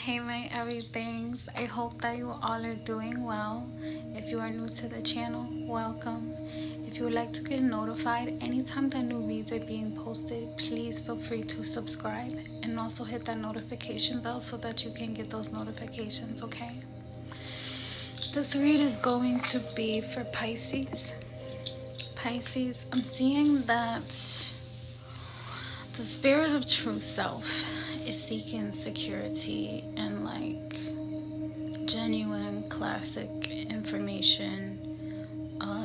Hey my everythings, I hope that you all are doing well. If you are new to the channel, welcome. If you would like to get notified anytime that new reads are being posted, please feel free to subscribe and also hit that notification bell so that you can get those notifications, okay? This read is going to be for Pisces. Pisces, I'm seeing that the spirit of true self is seeking security and like genuine classic information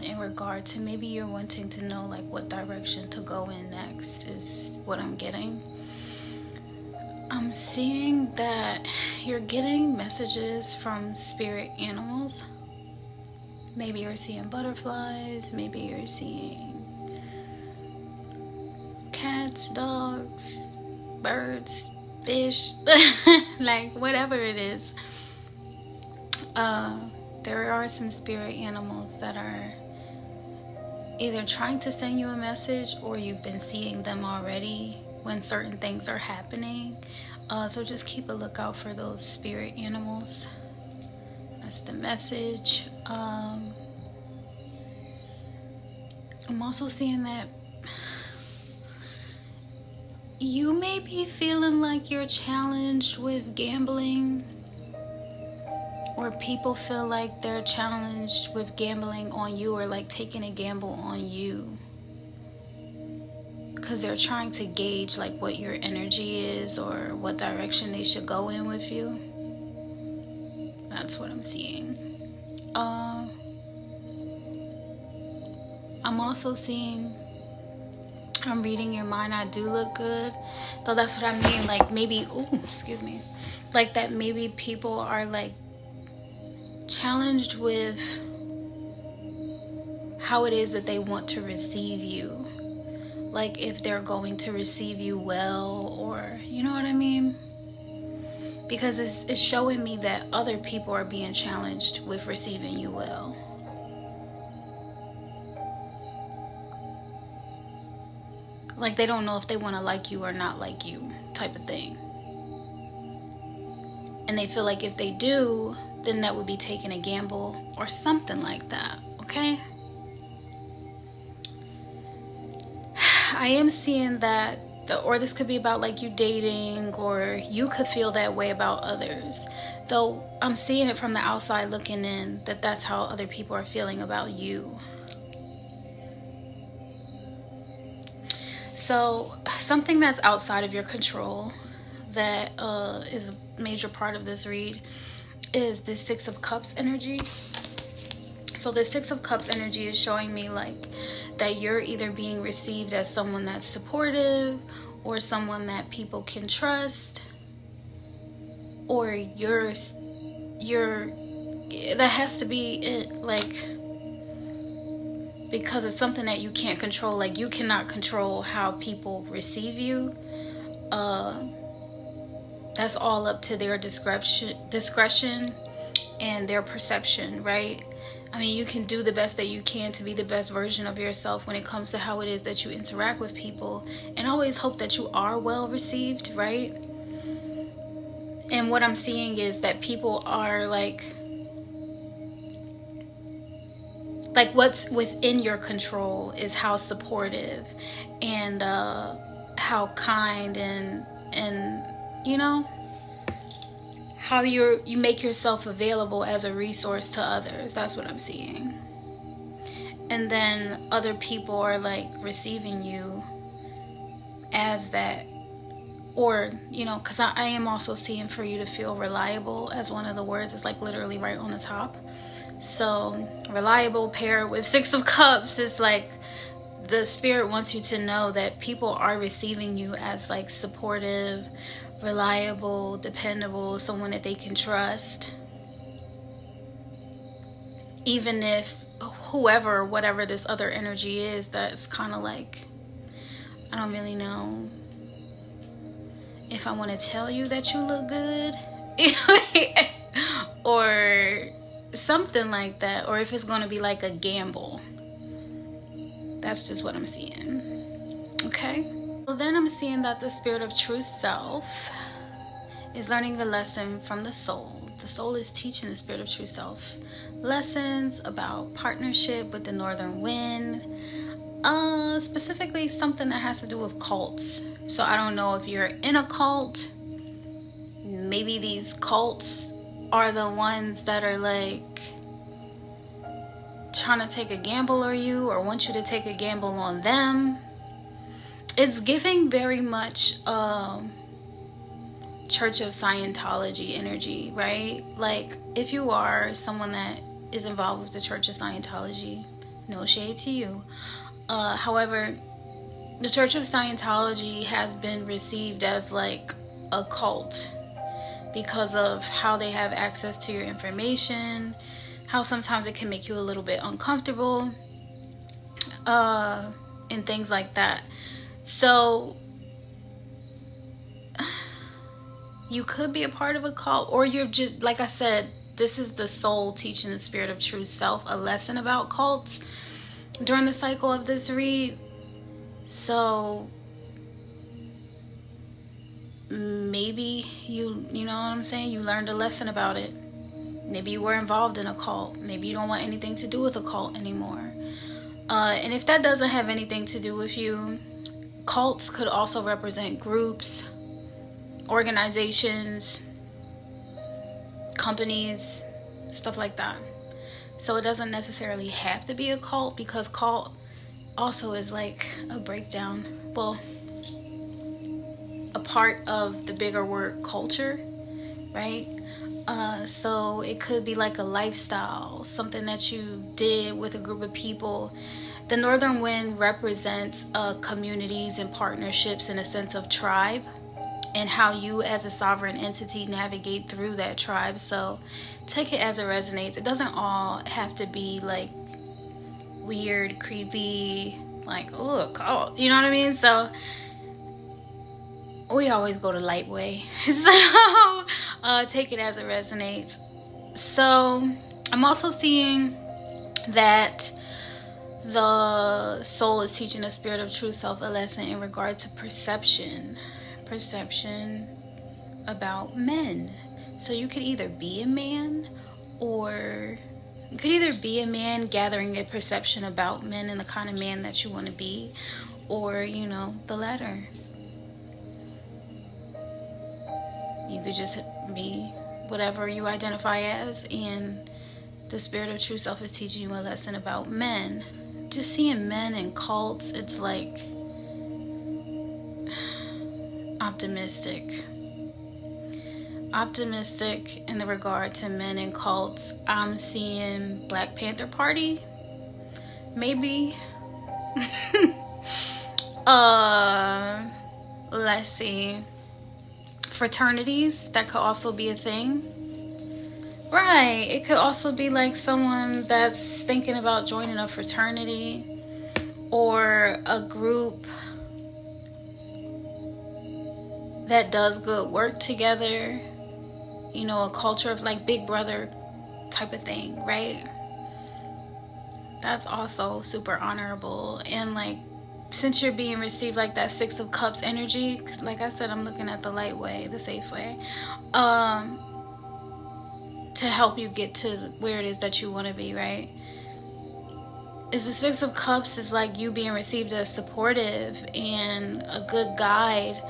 in regard to maybe you're wanting to know like what direction to go in next is what I'm getting. I'm seeing that you're getting messages from spirit animals. Maybe you're seeing butterflies, maybe you're seeing cats, dogs, birds, fish, like whatever it is. There are some spirit animals that are either trying to send you a message or you've been seeing them already when certain things are happening. So just keep a lookout for those spirit animals. That's the message. I'm also seeing that you may be feeling like you're challenged with gambling, or people feel like they're challenged with gambling on you, or like taking a gamble on you, because they're trying to gauge like what your energy is or what direction they should go in with you. That's what I'm seeing. I'm also seeing, I'm reading your mind, I do look good. So that's what I mean, like maybe, excuse me, like that maybe people are like challenged with how it is that they want to receive you, like if they're going to receive you well, or you know what I mean, because it's showing me that other people are being challenged with receiving you well. Like they don't know if they want to like you or not like you, type of thing. And they feel like if they do, then that would be taking a gamble or something like that, okay? I am seeing that, or this could be about like you dating, or you could feel that way about others. Though I'm seeing it from the outside looking in, that that's how other people are feeling about you. So something that's outside of your control that is a major part of this read is the Six of Cups energy. So the Six of Cups energy is showing me like that you're either being received as someone that's supportive, or someone that people can trust, or you're that has to be it, like, because it's something that you can't control. Like you cannot control how people receive you. That's all up to their discretion and their perception, right? I mean, you can do the best that you can to be the best version of yourself when it comes to how it is that you interact with people, and always hope that you are well received, right? And what I'm seeing is that people are like what's within your control is how supportive and how kind and you know, how you make yourself available as a resource to others. That's what I'm seeing. And then other people are like receiving you as that, or you know, because I am also seeing for you to feel reliable as one of the words. It's like literally right on the top. So reliable paired with Six of Cups is like the spirit wants you to know that people are receiving you as like supportive, reliable, dependable, someone that they can trust. Even if whoever, whatever this other energy is, that's kind of like, I don't really know if I want to tell you that you look good or something like that, or if it's going to be like a gamble. That's just what I'm seeing, okay? So then I'm seeing that the spirit of true self is learning a lesson from the soul. The soul is teaching the spirit of true self lessons about partnership with the northern wind. Specifically something that has to do with cults. So I don't know if you're in a cult. Maybe these cults are the ones that are like trying to take a gamble on you, or want you to take a gamble on them. It's giving very much Church of Scientology energy, right? Like, if you are someone that is involved with the Church of Scientology, no shade to you. However, the Church of Scientology has been received as like a cult because of how they have access to your information, how sometimes it can make you a little bit uncomfortable, and things like that. So you could be a part of a cult, or you're just, like I said, this is the soul teaching the spirit of true self a lesson about cults during the cycle of this read. So maybe you know what I'm saying, you learned a lesson about it. Maybe you were involved in a cult. Maybe you don't want anything to do with a cult anymore. And if that doesn't have anything to do with you, cults could also represent groups, organizations, companies, stuff like that. So it doesn't necessarily have to be a cult, because cult also is like a breakdown, well, a part of the bigger word culture, right? So it could be like a lifestyle, something that you did with a group of people. The northern wind represents communities and partnerships in a sense of tribe, and how you as a sovereign entity navigate through that tribe. So take it as it resonates. It doesn't all have to be like weird, creepy, like, look, oh, you know what I mean? So we always go the light way. So take it as it resonates. So I'm also seeing that the soul is teaching the spirit of true self a lesson in regard to perception about men. So you could either be a man, or you could either be a man gathering a perception about men and the kind of man that you want to be, or, you know, the latter. You could just be whatever you identify as, and the spirit of true self is teaching you a lesson about men. Just seeing men in cults, it's like optimistic in the regard to men in cults. I'm seeing Black Panther Party, maybe. Let's see, fraternities, that could also be a thing, right? It could also be like someone that's thinking about joining a fraternity or a group that does good work together, you know, a culture of like Big Brother type of thing, right? That's also super honorable. And like, since you're being received like that Six of Cups energy, like I said, I'm looking at the light way, the safe way, to help you get to where it is that you want to be, right? Is the Six of Cups is like you being received as supportive and a good guide.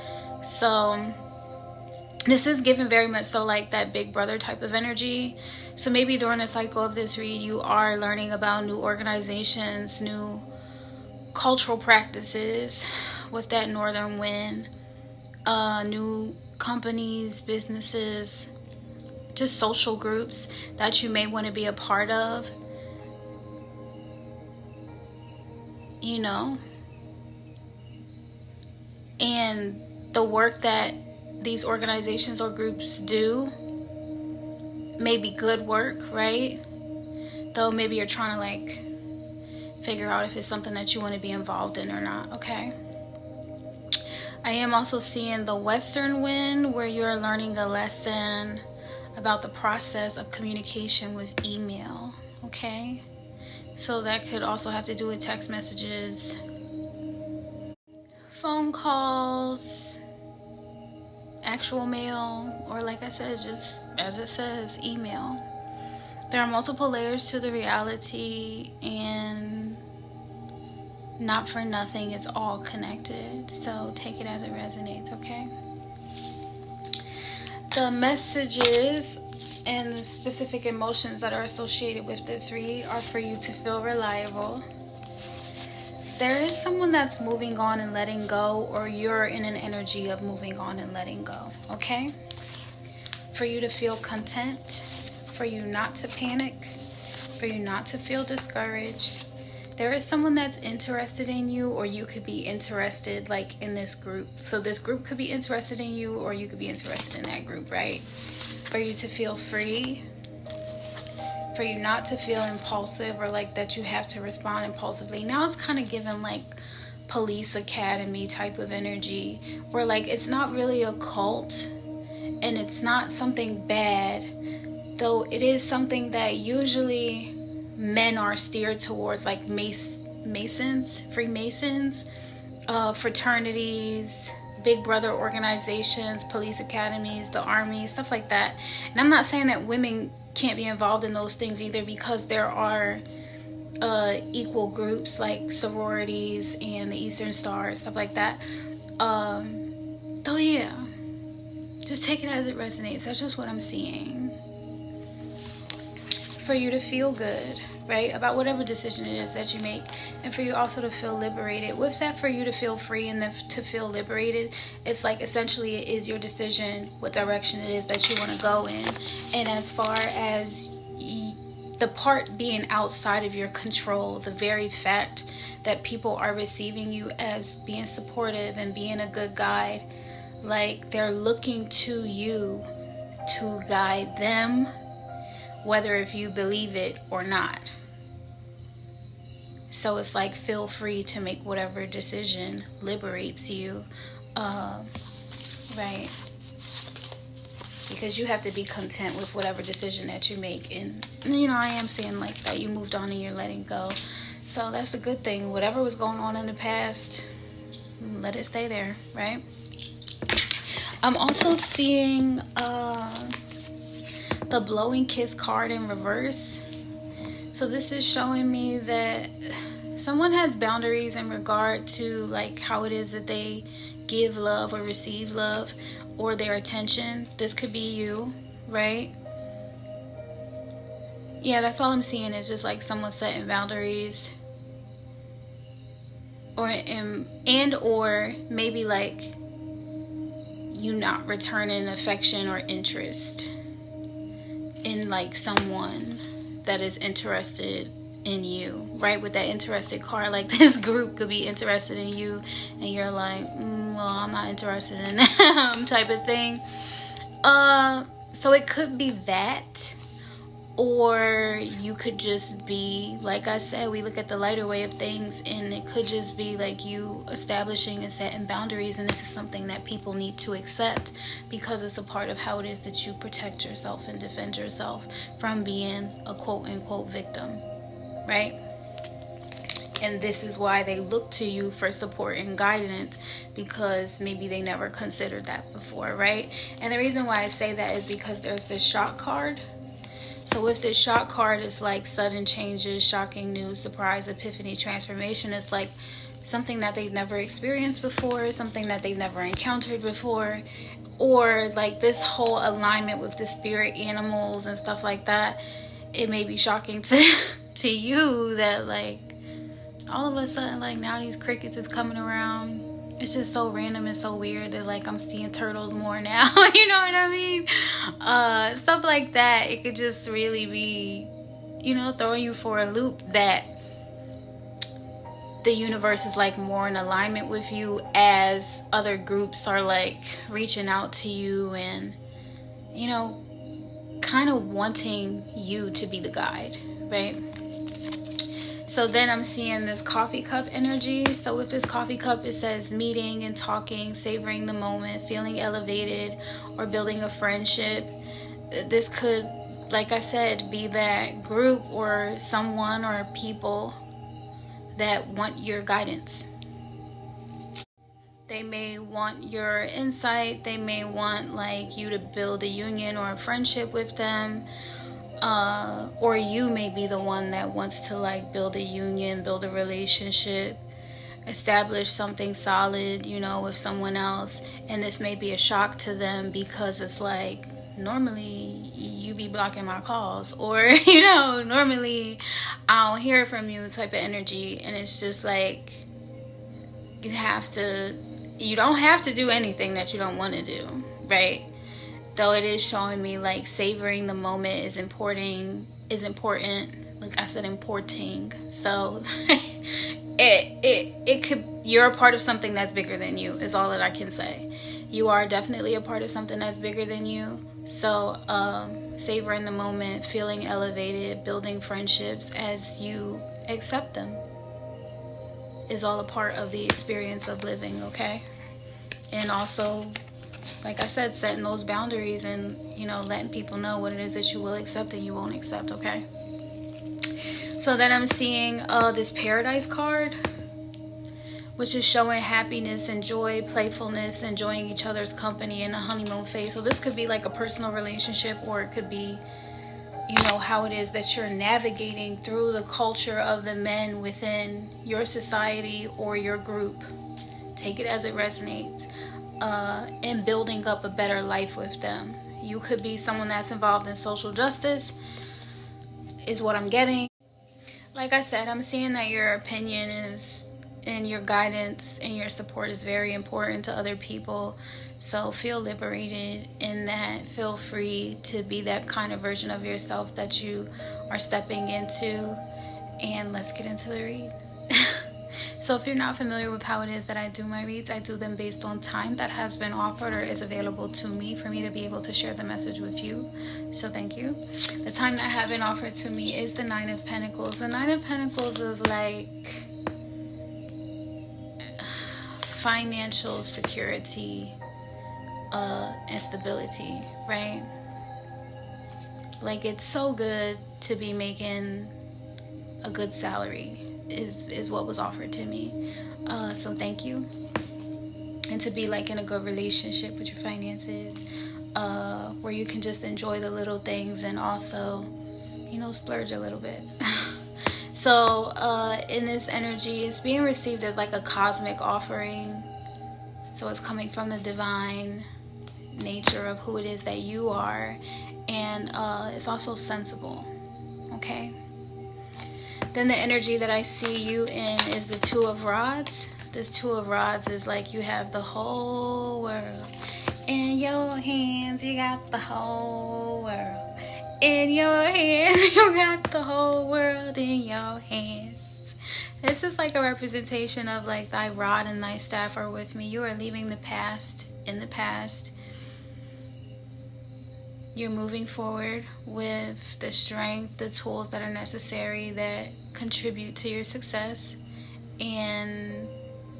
So this is given very much so like that Big Brother type of energy. So maybe during the cycle of this read, you are learning about new organizations, new cultural practices with that northern wind, new companies, businesses, just social groups that you may want to be a part of, you know. And the work that these organizations or groups do may be good work, right? Though maybe you're trying to like figure out if it's something that you want to be involved in or not, okay? I am also seeing the western wind, where you're learning a lesson about the process of communication with email, okay? So that could also have to do with text messages, phone calls, actual mail, or like I said, just as it says, email. There are multiple layers to the reality, and not for nothing, it's all connected. So take it as it resonates, okay? The messages and the specific emotions that are associated with this read are for you to feel reliable. There is someone that's moving on and letting go, or you're in an energy of moving on and letting go, okay? For you to feel content, for you not to panic, for you not to feel discouraged. There is someone that's interested in you, or you could be interested like in this group. So this group could be interested in you, or you could be interested in that group, right? For you to feel free, for you not to feel impulsive, or like that you have to respond impulsively. Now it's kind of given like police academy type of energy, where like it's not really a cult, and it's not something bad, though it is something that usually men are steered towards, like Masons, Freemasons, fraternities, Big Brother organizations, police academies, the army, stuff like that. And I'm not saying that women can't be involved in those things either, because there are equal groups like sororities and the Eastern Star, stuff like that. So yeah, just take it as it resonates. That's just what I'm seeing. For you to feel good, right, about whatever decision it is that you make, and for you also to feel liberated. With that, for you to feel free and then to feel liberated, it's like essentially it is your decision what direction it is that you want to go in. And as far as the part being outside of your control, the very fact that people are receiving you as being supportive and being a good guide, like they're looking to you to guide them, whether if you believe it or not. So it's like, feel free to make whatever decision liberates you, right? Because you have to be content with whatever decision that you make. And you know, I am saying like that you moved on and you're letting go. So that's a good thing. Whatever was going on in the past, let it stay there, right? I'm also seeing the blowing kiss card in reverse. So this is showing me that someone has boundaries in regard to like how it is that they give love or receive love, or their attention. This could be you, right? Yeah, that's all I'm seeing, is just like someone setting boundaries, or or maybe like you not returning affection or interest in like someone that is interested in you, right? With that interested card, like this group could be interested in you and you're like, well, I'm not interested in them type of thing. So it could be that, or you could just be, like I said, we look at the lighter way of things, and it could just be like you establishing and setting boundaries, and this is something that people need to accept, because it's a part of how it is that you protect yourself and defend yourself from being a quote-unquote victim, right? And this is why they look to you for support and guidance, because maybe they never considered that before, right? And the reason why I say that is because there's this shock card. So with this shock card, it's like sudden changes, shocking news, surprise, epiphany, transformation. It's like something that they've never experienced before, something that they've never encountered before, or like this whole alignment with the spirit animals and stuff like that. It may be shocking to you that like all of a sudden, like now these crickets is coming around. It's just so random and so weird that like I'm seeing turtles more now. You know what I mean? Stuff like that. It could just really be, you know, throwing you for a loop, that the universe is like more in alignment with you, as other groups are like reaching out to you and, you know, kind of wanting you to be the guide, right? So then I'm seeing this coffee cup energy. So with this coffee cup, it says meeting and talking, savoring the moment, feeling elevated, or building a friendship. This could, like I said, be that group or someone or people that want your guidance. They may want your insight. They may want like you to build a union or a friendship with them. Or you may be the one that wants to like build a union, build a relationship, establish something solid, you know, with someone else. And this may be a shock to them because it's like, normally you be blocking my calls, or you know, normally I don't hear from you type of energy. And it's just like, you don't have to do anything that you don't want to do, right? Though it is showing me like savoring the moment is important. Like I said, importing. So it could, you're a part of something that's bigger than you, is all that I can say. You are definitely a part of something that's bigger than you. So savoring the moment, feeling elevated, building friendships as you accept them is all a part of the experience of living, okay? And also, like I said, setting those boundaries and, you know, letting people know what it is that you will accept and you won't accept, okay? So then I'm seeing this Paradise card, which is showing happiness and joy, playfulness, enjoying each other's company in a honeymoon phase. So this could be like a personal relationship, or it could be, you know, how it is that you're navigating through the culture of the men within your society or your group. Take it as it resonates. And building up a better life with them. You could be someone that's involved in social justice, is what I'm getting. Like I said, I'm seeing that your opinion is, and your guidance and your support is very important to other people. So feel liberated in that. Feel free to be that kind of version of yourself that you are stepping into. And let's get into the read. So if you're not familiar with how it is that I do my reads, I do them based on time that has been offered or is available to me for me to be able to share the message with you. So thank you. The time that has been offered to me is the Nine of Pentacles. The Nine of Pentacles is like financial security and stability, right? Like, it's so good to be making a good salary is what was offered to me. So thank you. And to be like in a good relationship with your finances, where you can just enjoy the little things and also, you know, splurge a little bit. So in this energy, it's being received as like a cosmic offering. So it's coming from the divine nature of who it is that you are. And it's also sensible, okay? Then the energy that I see you in is the Two of Rods. This Two of Rods is like you have the whole world in your hands. You got the whole world in your hands. You got the whole world in your hands. This is like a representation of like thy rod and thy staff are with me. You are leaving the past in the past. You're moving forward with the strength, the tools that are necessary that contribute to your success. And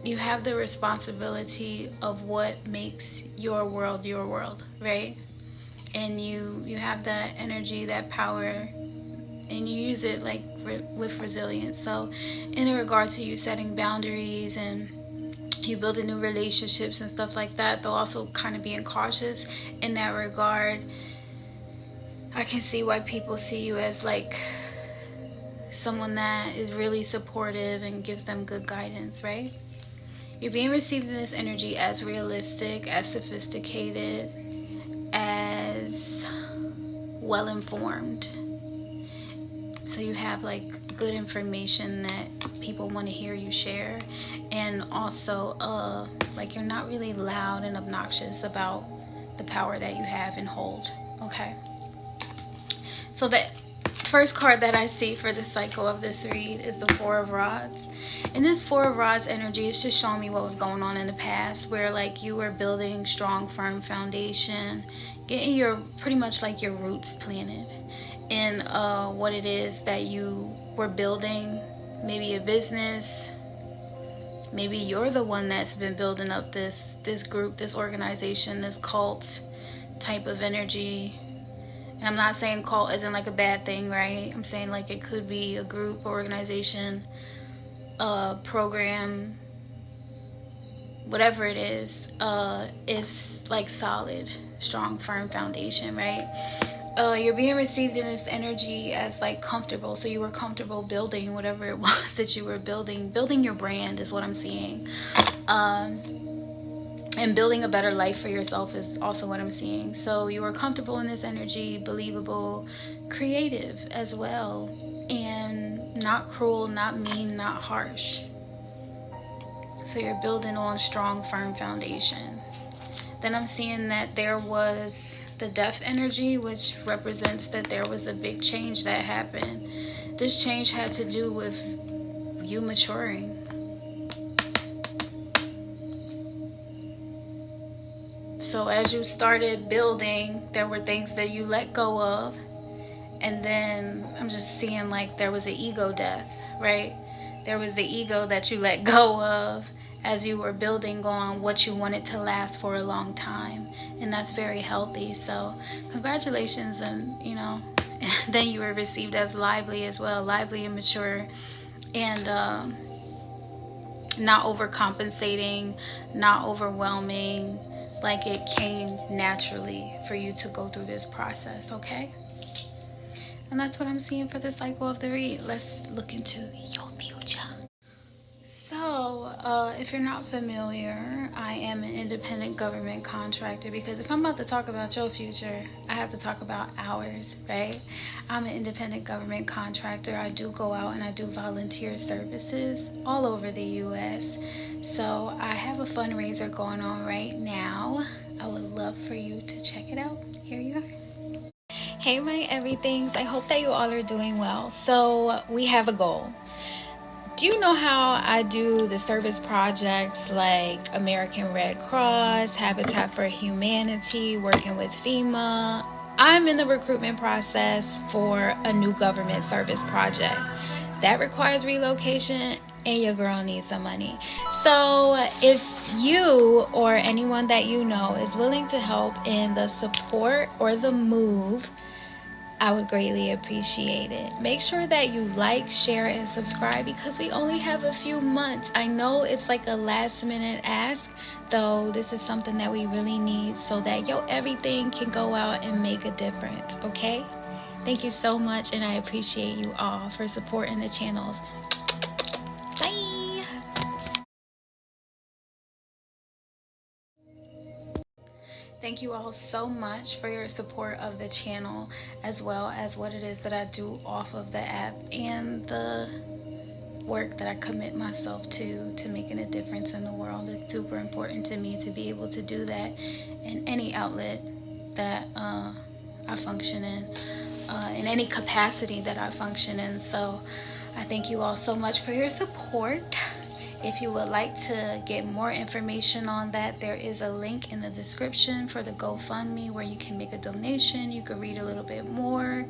you have the responsibility of what makes your world, right? And you have that energy, that power, and you use it like with resilience. So in regard to you setting boundaries and you building new relationships and stuff like that, though also kind of being cautious in that regard, I can see why people see you as like someone that is really supportive and gives them good guidance, right? You're being received in this energy as realistic, as sophisticated, as well-informed. So you have like good information that people want to hear you share. And also like you're not really loud and obnoxious about the power that you have and hold, okay? So the first card that I see for the cycle of this read is the Four of Rods. And this Four of Rods energy is just showing me what was going on in the past, where like you were building strong, firm foundation, getting your pretty much like your roots planted in what it is that you were building. Maybe a business, maybe you're the one that's been building up this group, this organization, this cult type of energy. And I'm not saying cult isn't like a bad thing, right? I'm saying like it could be a group, organization, program, whatever it is like solid, strong, firm foundation, right? You're being received in this energy as like comfortable. So you were comfortable building whatever it was that you were building your brand is what I'm seeing. And building a better life for yourself is also what I'm seeing. So you were comfortable in this energy, believable, creative as well, and not cruel, not mean, not harsh. So you're building on strong, firm foundation. Then I'm seeing that there was the death energy, which represents that there was a big change that happened. This change had to do with you maturing. So as you started building, there were things that you let go of. And then I'm just seeing like there was an ego death, right? There was the ego that you let go of as you were building on what you wanted to last for a long time. And that's very healthy. So congratulations. And you know, then you were received as lively as well, lively and mature, and not overcompensating, not overwhelming. Like it came naturally for you to go through this process, okay? And that's what I'm seeing for the cycle of the read. Let's look into your future. So, if you're not familiar, I am an independent government contractor, because if I'm about to talk about your future, I have to talk about ours, right? I'm an independent government contractor. I do go out and I do volunteer services all over the U.S. So I have a fundraiser going on right now. I would love for you to check it out. Here you are. Hey my everythings, I hope that you all are doing well. So we have a goal. Do you know how I do the service projects like American Red Cross, Habitat for Humanity, working with FEMA? I'm in the recruitment process for a new government service project. That requires relocation, and your girl needs some money. So if you or anyone that you know is willing to help in the support or the move, I would greatly appreciate it. Make sure that you like, share, and subscribe, because we only have a few months. I know it's like a last minute ask, though this is something that we really need so that everything can go out and make a difference, okay? Thank you so much, and I appreciate you all for supporting the channels. Bye! Thank you all so much for your support of the channel, as well as what it is that I do off of the app and the work that I commit myself to making a difference in the world. It's super important to me to be able to do that in any outlet that I function in any capacity that I function in. So I thank you all so much for your support. If you would like to get more information on that, there is a link in the description for the GoFundMe where you can make a donation. You can read a little bit more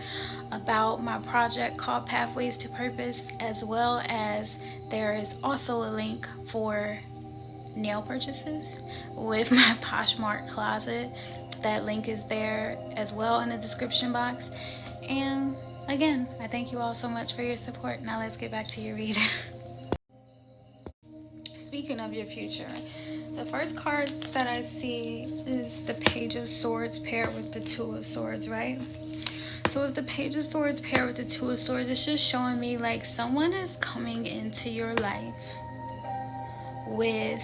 about my project called Pathways to Purpose, as well as there is also a link for nail purchases with my Poshmark closet. That link is there as well in the description box. And again, I thank you all so much for your support. Now let's get back to your read. Speaking of your future, the first card that I see is the Page of Swords paired with the Two of Swords, right? So with the Page of Swords paired with the Two of Swords, it's just showing me like someone is coming into your life with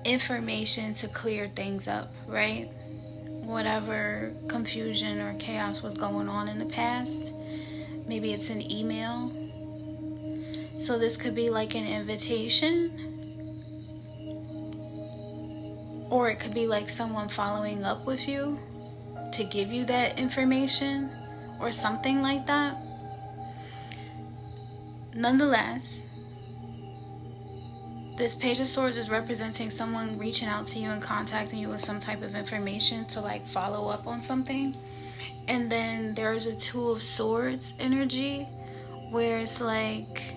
information to clear things up, right? Whatever confusion or chaos was going on in the past. Maybe it's an email. So this could be like an invitation, or it could be like someone following up with you to give you that information or something like that. Nonetheless, this Page of Swords is representing someone reaching out to you and contacting you with some type of information to like follow up on something. And then there's a Two of Swords energy where it's like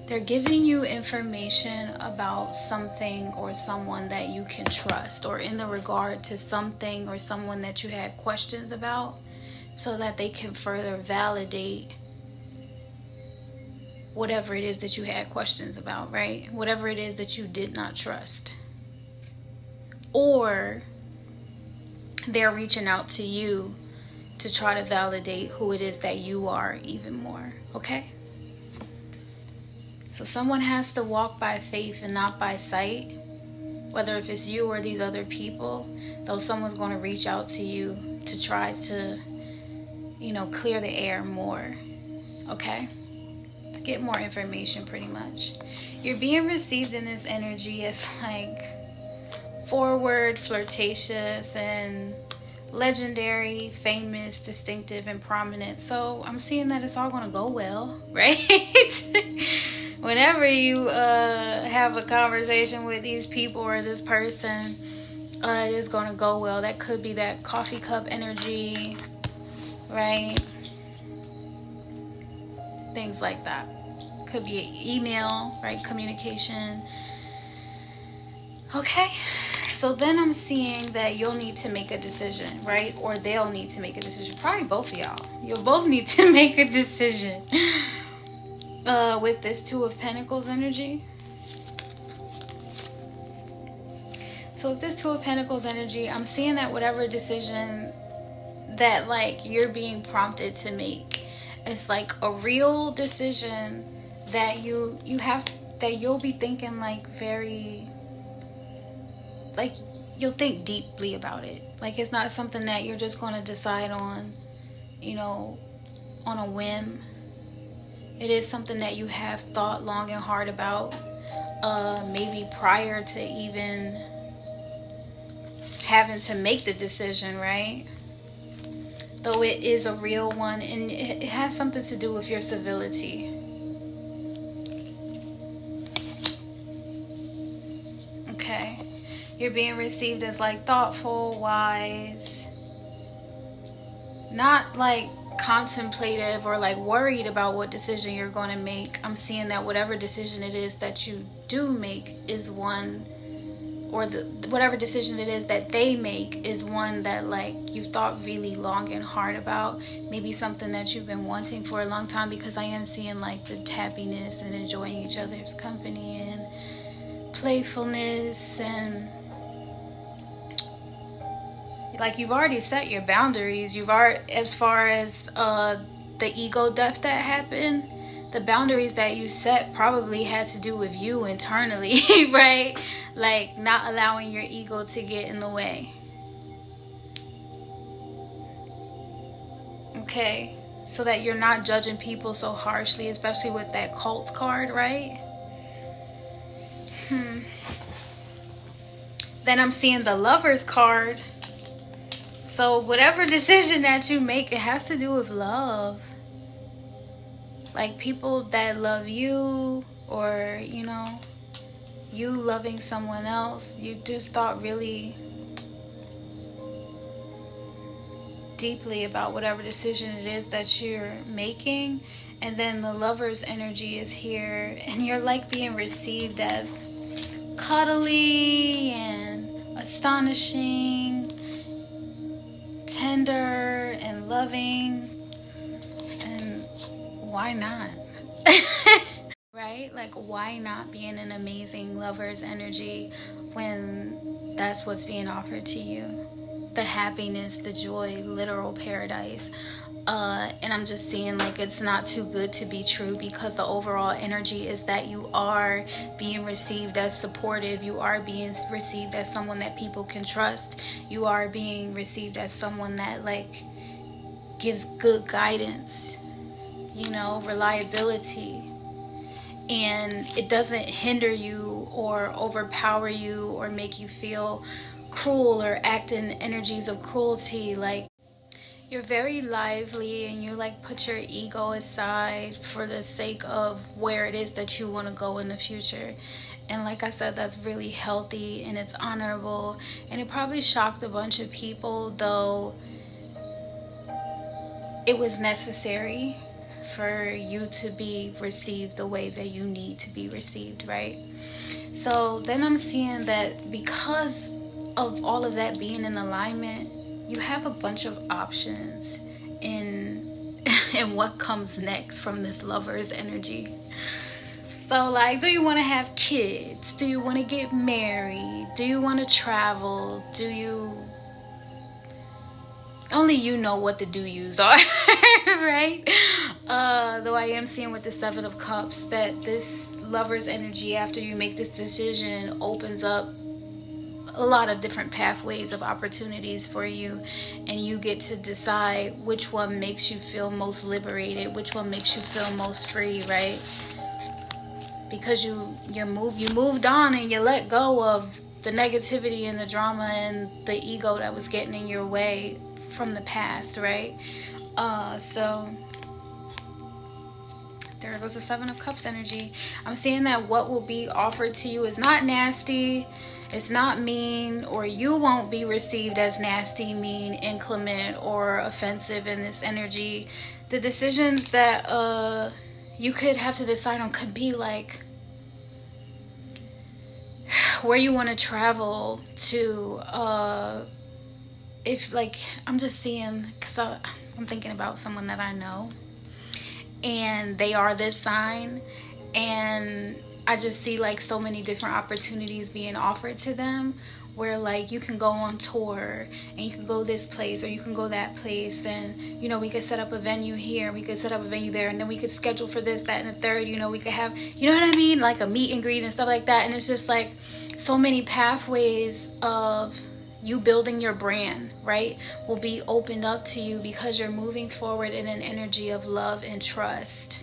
they're giving you information about something or someone that you can trust, or in the regard to something or someone that you had questions about, so that they can further validate whatever it is that you had questions about, right? Whatever it is that you did not trust. Or they're reaching out to you to try to validate who it is that you are even more, okay? So someone has to walk by faith and not by sight, whether if it's you or these other people, though someone's going to reach out to you to try to, you know, clear the air more, okay? To get more information, pretty much. You're being received in this energy as like forward, flirtatious, and legendary, famous, distinctive, and prominent. So I'm seeing that it's all going to go well, right? Whenever you have a conversation with these people or this person, it is going to go well. That could be that coffee cup energy, right? Things like that. Could be an email, right? Communication. Okay. So then I'm seeing that you'll need to make a decision, right? Or they'll need to make a decision. Probably both of y'all. You'll both need to make a decision. With this Two of Pentacles energy. So with this Two of Pentacles energy, I'm seeing that whatever decision that like you're being prompted to make, it's like a real decision that you have, that you'll be thinking like very, like you'll think deeply about it. Like it's not something that you're just going to decide on, you know, on a whim. It is something that you have thought long and hard about, maybe prior to even having to make the decision, right? Though it is a real one, and it has something to do with your civility. Okay. You're being received as like thoughtful, wise, not like contemplative or like worried about what decision you're going to make. I'm seeing that whatever decision it is that you do make is one, or whatever decision it is that they make is one that like you've thought really long and hard about. Maybe something that you've been wanting for a long time, because I am seeing like the happiness and enjoying each other's company and playfulness, and like you've already set your boundaries. You've already, as far as the ego death that happened, the boundaries that you set probably had to do with you internally, right? Like not allowing your ego to get in the way. Okay, so that you're not judging people so harshly, especially with that cult card, right? Then I'm seeing the Lovers card. So whatever decision that you make, it has to do with love. Like people that love you, or, you know, you loving someone else. You just thought really deeply about whatever decision it is that you're making. And then the Lover's energy is here, and you're like being received as cuddly and astonishing, tender and loving, and why not? Right? Like why not be in an amazing Lover's energy when that's what's being offered to you? The happiness, the joy, literal paradise. And I'm just seeing like it's not too good to be true, because the overall energy is that you are being received as supportive. You are being received as someone that people can trust. You are being received as someone that like gives good guidance, you know, reliability. And it doesn't hinder you or overpower you or make you feel cruel or act in energies of cruelty. Like you're very lively, and you like put your ego aside for the sake of where it is that you want to go in the future. And like I said, that's really healthy and it's honorable, and it probably shocked a bunch of people, though it was necessary for you to be received the way that you need to be received, right? So then I'm seeing that because of all of that being in alignment, you have a bunch of options in and what comes next from this Lover's energy. So like, do you want to have kids? Do you want to get married? Do you want to travel? Do you... Only you know what the do-yous are, right? Though I am seeing with the Seven of Cups that this Lover's energy, after you make this decision, opens up a lot of different pathways of opportunities for you, and you get to decide which one makes you feel most liberated, which one makes you feel most free, right? Because you moved on and you let go of the negativity and the drama and the ego that was getting in your way from the past, right? So there goes the Seven of Cups energy. I'm seeing that what will be offered to you is not nasty, it's not mean, or you won't be received as nasty, mean, inclement, or offensive in this energy. The decisions that you could have to decide on could be like where you want to travel to, if like, I'm just seeing, because I'm thinking about someone that I know, and they are this sign, and I just see like so many different opportunities being offered to them, where like you can go on tour and you can go this place or you can go that place, and you know, we could set up a venue here, we could set up a venue there, and then we could schedule for this, that, and the third, you know, we could have, you know what I mean, like a meet and greet and stuff like that. And it's just like so many pathways of you building your brand, right, will be opened up to you because you're moving forward in an energy of love and trust.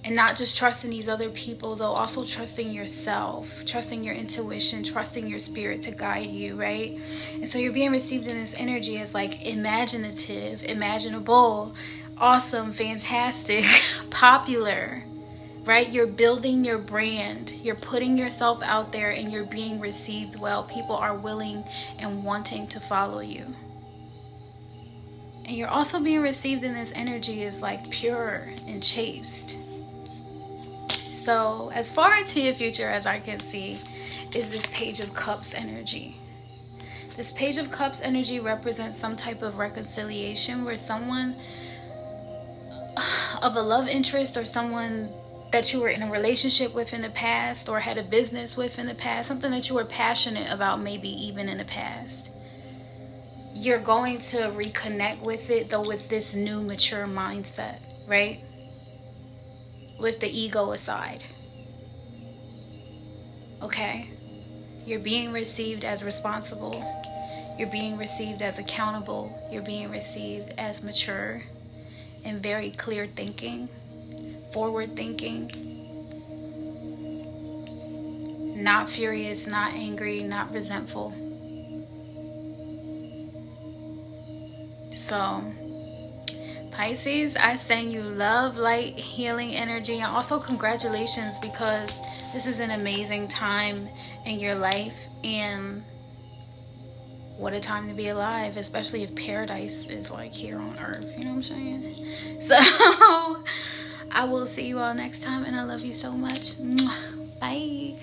And not just trusting these other people, though, also trusting yourself, trusting your intuition, trusting your spirit to guide you, right? And so you're being received in this energy as like imaginative, imaginable, awesome, fantastic, popular, right? You're building your brand, you're putting yourself out there, and you're being received well. People are willing and wanting to follow you. And you're also being received in this energy as like pure and chaste. So as far into your future as I can see is this Page of Cups energy. This Page of Cups energy represents some type of reconciliation where someone of a love interest, or someone that you were in a relationship with in the past, or had a business with in the past, something that you were passionate about maybe even in the past, you're going to reconnect with it, though with this new mature mindset, right? With the ego aside. Okay? You're being received as responsible. You're being received as accountable. You're being received as mature and very clear thinking, forward thinking, not furious, not angry, not resentful. So Pisces, I send you love, light, healing energy, and also congratulations, because this is an amazing time in your life, and what a time to be alive, especially if paradise is like here on earth, you know what I'm saying? So I will see you all next time, and I love you so much. Bye.